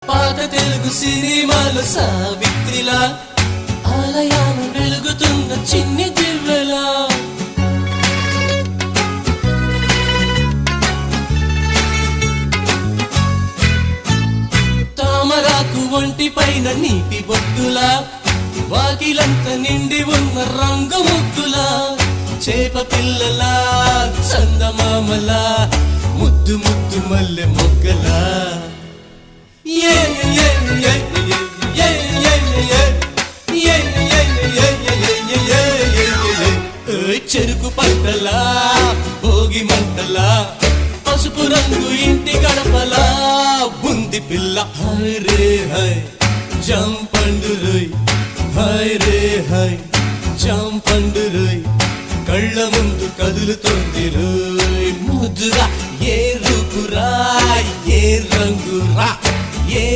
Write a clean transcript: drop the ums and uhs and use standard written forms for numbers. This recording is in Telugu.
పాత తెలుగు సినిమాలు సావిత్రిలా ఆలయాన వెలుగుతున్న చిన్ని దివ్వెలా తామరాకు ఒంటి పైన నీటి బొట్టులా వాకిలంత నిండి ఉన్న రంగు ముగ్గులా చేప పిల్లలా చందమామలా ముద్దు ముద్దు మల్లె మొగ్గలా చెరుకు పంటలా భోగి మంటలా పసుపు రంగు ఇంటి గడపలా బుంది పిల్ల హై రే హై జంపండు రోయ్ హై రే హై జంపండు రోయ్ కళ్ళ ముందు కదులుతోంది రోయ్ ముద్దురా ఏ రూపురా ఏ రంగురా ఏ